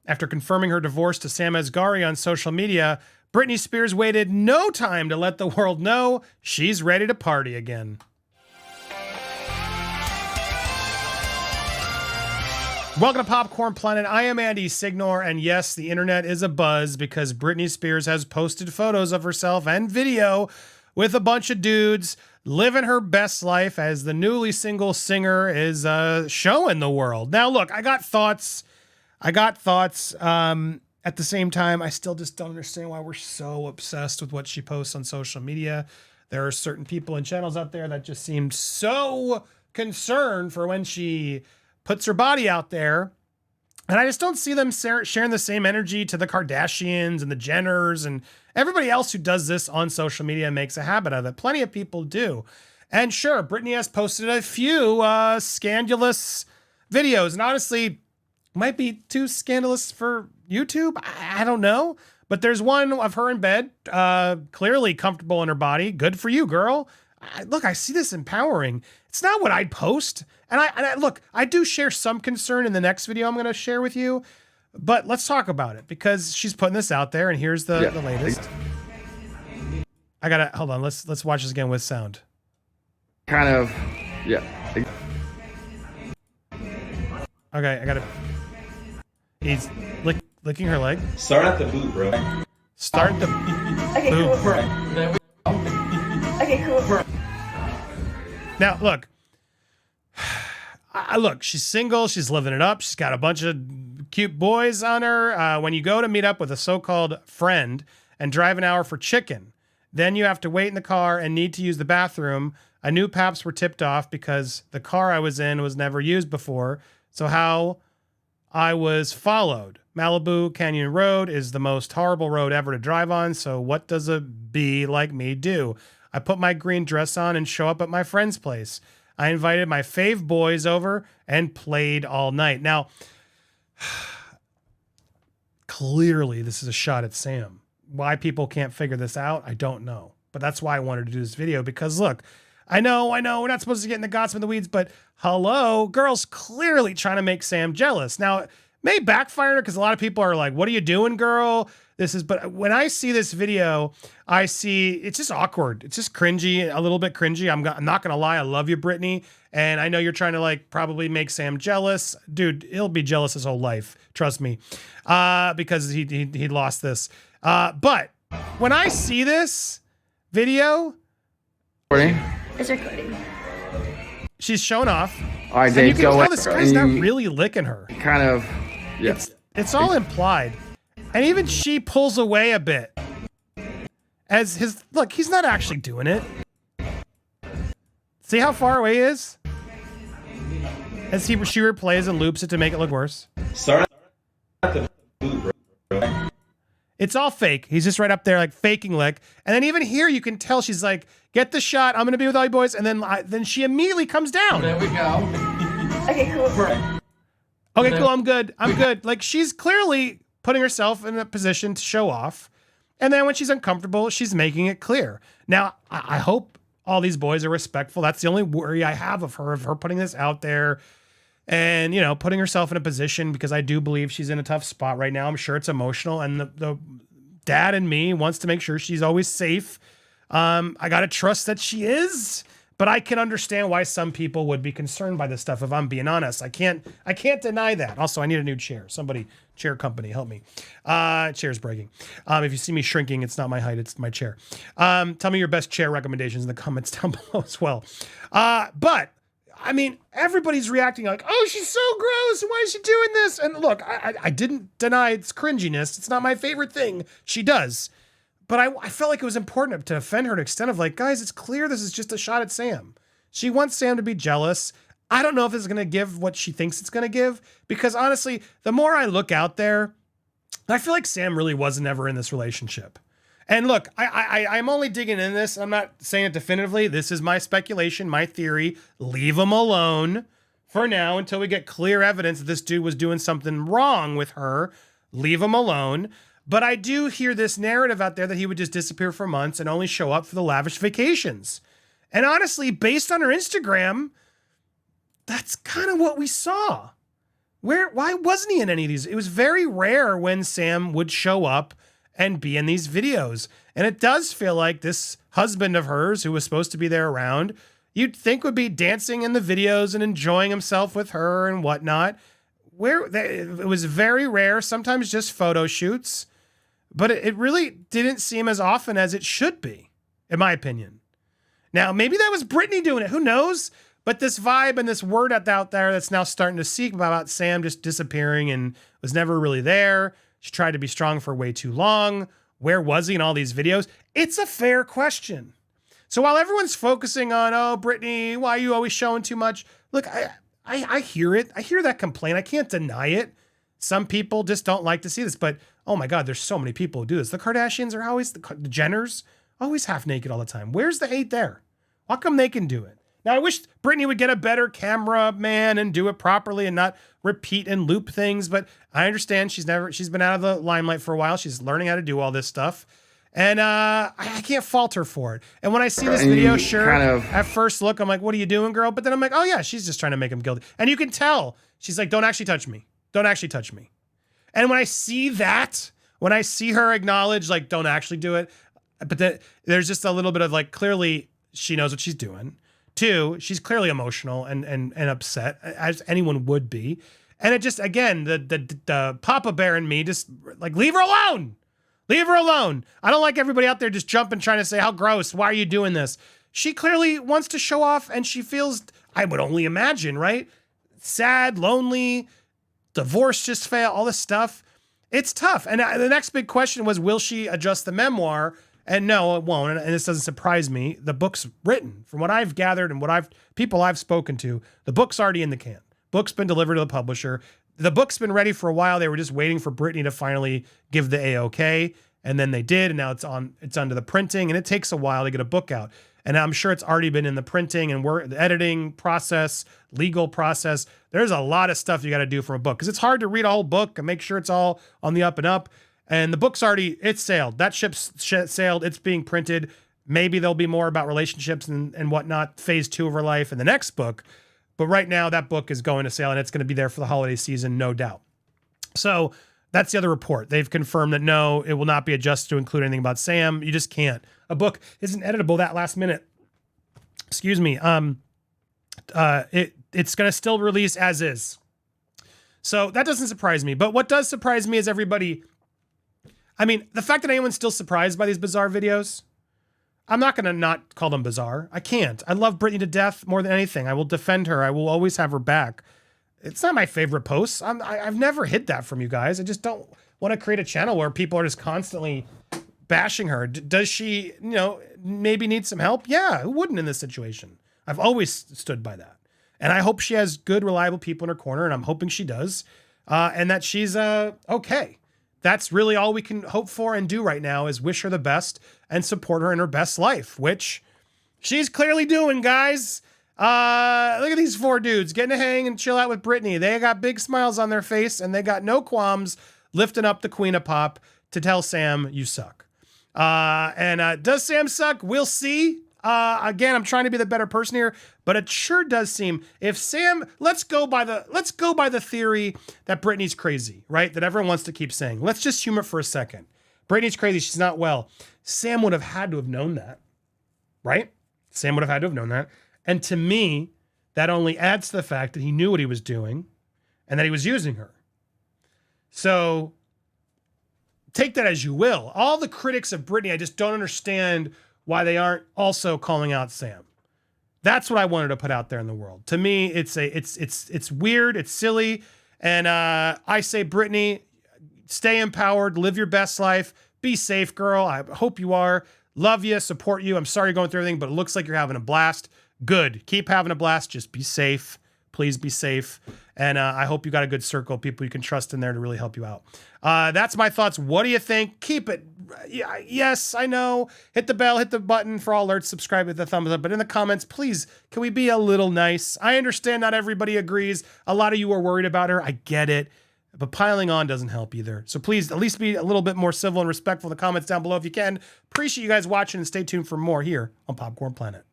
After confirming her divorce to Sam Asghari on social media, Britney Spears waited no time to let the world know she's ready to party again. Welcome to Popcorn Planet. I am Andy Signore, and yes, the internet is abuzz because Britney Spears has posted photos of herself and video with a bunch of dudes living her best life as the newly single singer is showing the world. Now, look, I got thoughts. At the same time, I still just don't understand why we're so obsessed with what she posts on social media. There are certain people and channels out there that just seem so concerned for when she puts her body out there. And I just don't see them sharing the same energy to the Kardashians and the Jenners and everybody else who does this on social media and makes a habit of it. Plenty of people do. And sure, Britney has posted a few scandalous videos. And honestly, might be too scandalous for YouTube. I don't know. But there's one of her in bed, clearly comfortable in her body. Good for you, girl. Look, I see this empowering. It's not what I'd post. And I do share some concern in the next video I'm going to share with you. But let's talk about it because she's putting this out there. And here's the latest. I got to hold on. Let's watch this again with sound. Kind of. Yeah. Okay, I got to. He's licking her leg. Start at the boot, bro. Start the Okay, boot. cool. Okay, cool. Now, look. Look, she's single. She's living it up. She's got a bunch of cute boys on her. When you go to meet up with a so-called friend and drive an hour for chicken, then you have to wait in the car and need to use the bathroom. I knew paps were tipped off because the car I was in was never used before. So how I was followed. Malibu Canyon Road is the most horrible road ever to drive on. So what does a bee like me do? I put my green dress on and show up at my friend's place. I invited my fave boys over and played all night. Now, clearly this is a shot at Sam. Why people can't figure this out, I don't know. But that's why I wanted to do this video because look, I know, we're not supposed to get in the gossip and the weeds, but hello, girl's clearly trying to make Sam jealous. Now, it may backfire because a lot of people are like, what are you doing, girl? But when I see this video, I see it's just awkward. It's just cringy, a little bit cringy. I'm not going to lie. I love you, Britney. And I know you're trying to like probably make Sam jealous. Dude, he'll be jealous his whole life. Trust me. Because he lost this. But when I see this video, It's recording. she's shown off. All right, And Dave, you can go tell away. this guy's not really licking her. Kind of. Yeah. It's all implied. And even she pulls away a bit. Look, he's not actually doing it. See how far away he is? As she replays and loops it to make it look worse. Start at the boot, bro. It's all fake. He's just right up there like faking lick. And then even here you can tell she's like, get the shot. I'm going to be with all you boys. And then she immediately comes down. There we go. Okay, cool. Okay, cool. I'm good. Like she's clearly putting herself in a position to show off. And then when she's uncomfortable, she's making it clear. Now, I hope all these boys are respectful. That's the only worry I have of her putting this out there and, putting herself in a position because I do believe she's in a tough spot right now. I'm sure it's emotional. And the dad in me wants to make sure she's always safe. I got to trust that she is. But I can understand why some people would be concerned by this stuff. If I'm being honest, I can't deny that. Also, I need a new chair. Somebody, chair company, help me. Chair's breaking. If you see me shrinking, it's not my height, it's my chair. Tell me your best chair recommendations in the comments down below as well. But I mean, everybody's reacting like, oh, she's so gross. Why is she doing this? And look, I didn't deny its cringiness. It's not my favorite thing she does. But I felt like it was important to defend her to the extent of like, guys, it's clear this is just a shot at Sam. She wants Sam to be jealous. I don't know if it's going to give what she thinks it's going to give. Because honestly, the more I look out there, I feel like Sam really wasn't ever in this relationship. And look, I'm only digging in this. I'm not saying it definitively. This is my speculation, my theory. Leave him alone for now until we get clear evidence that this dude was doing something wrong with her. Leave him alone. But I do hear this narrative out there that he would just disappear for months and only show up for the lavish vacations. And honestly, based on her Instagram, that's kind of what we saw. Why wasn't he in any of these? It was very rare when Sam would show up and be in these videos. And it does feel like this husband of hers, who was supposed to be there around, you'd think would be dancing in the videos and enjoying himself with her and whatnot. It was very rare, sometimes just photo shoots, but it really didn't seem as often as it should be, in my opinion. Now, maybe that was Britney doing it. Who knows? But this vibe and this word out there that's now starting to seep about Sam just disappearing and was never really there. She tried to be strong for way too long. Where was he in all these videos? It's a fair question. So while everyone's focusing on, oh, Britney, why are you always showing too much? Look, I hear it. I hear that complaint. I can't deny it. Some people just don't like to see this. But, oh my God, there's so many people who do this. The Kardashians are always, the Jenners, always half naked all the time. Where's the hate there? How come they can do it? Now, I wish Britney would get a better cameraman and do it properly and not repeat and loop things. But I understand she's been out of the limelight for a while. She's learning how to do all this stuff. And I can't fault her for it. And when I see this video, sure, at first look, I'm like, what are you doing, girl? But then I'm like, oh yeah, she's just trying to make him guilty. And you can tell, she's like, don't actually touch me. Don't actually touch me. And when I see that, when I see her acknowledge, like, don't actually do it, but then there's just a little bit of like, clearly she knows what she's doing. Two, she's clearly emotional and upset, as anyone would be. And it just, again, the Papa Bear in me just like, leave her alone. Leave her alone. I don't like everybody out there just jumping, trying to say, how gross. Why are you doing this? She clearly wants to show off, and she feels, I would only imagine, right? Sad, lonely, divorce just failed, all this stuff. It's tough. And the next big question was, will she adjust the memoir? And no, it won't. And this doesn't surprise me. The book's written. From what I've gathered and people I've spoken to, the book's already in the can. Book's been delivered to the publisher. The book's been ready for a while. They were just waiting for Britney to finally give the A-OK. And then they did. And now it's under the printing. And it takes a while to get a book out. And I'm sure it's already been in the printing and the editing process, legal process. There's a lot of stuff you got to do from a book because it's hard to read a whole book and make sure it's all on the up and up. And the book's it's sailed. That ship's sailed. It's being printed. Maybe there'll be more about relationships and whatnot, phase 2 of her life in the next book. But right now that book is going to sail and it's going to be there for the holiday season, no doubt. So that's the other report. They've confirmed that no, it will not be adjusted to include anything about Sam. You just can't. A book isn't editable that last minute. Excuse me. It's going to still release as is. So that doesn't surprise me. But what does surprise me is the fact that anyone's still surprised by these bizarre videos. I'm not going to not call them bizarre. I can't. I love Britney to death more than anything. I will defend her. I will always have her back. It's not my favorite posts. I've never hid that from you guys. I just don't want to create a channel where people are just constantly bashing her. Does she, maybe need some help? Yeah, who wouldn't in this situation? I've always stood by that. And I hope she has good, reliable people in her corner, and I'm hoping she does, and that she's okay. That's really all we can hope for and do right now is wish her the best and support her in her best life, which she's clearly doing, guys. Look at these 4 dudes getting to hang and chill out with Britney. They got big smiles on their face and they got no qualms lifting up the Queen of Pop to tell Sam you suck. Does Sam suck? We'll see. Again, I'm trying to be the better person here, but it sure does seem if Sam, let's go by the theory that Britney's crazy, right? That everyone wants to keep saying. Let's just humor it for a second. Britney's crazy. She's not well. Sam would have had to have known that, right? Sam would have had to have known that. And to me, that only adds to the fact that he knew what he was doing and that he was using her. So take that as you will. All the critics of Britney, I just don't understand why they aren't also calling out Sam. That's what I wanted to put out there in the world. To me, it's weird, it's silly, and I say, Britney, stay empowered, live your best life, be safe, girl. I hope you are. Love you, support you. I'm sorry you're going through everything, but it looks like you're having a blast. Good. Keep having a blast. Just be safe. Please be safe. And I hope you got a good circle of people you can trust in there to really help you out. That's my thoughts. What do you think? Keep it. Yes, I know. Hit the bell, hit the button for all alerts, subscribe with the thumbs up. But in the comments, please, can we be a little nice? I understand not everybody agrees. A lot of you are worried about her. I get it. But piling on doesn't help either. So please at least be a little bit more civil and respectful in the comments down below if you can. Appreciate you guys watching and stay tuned for more here on Popcorn Planet.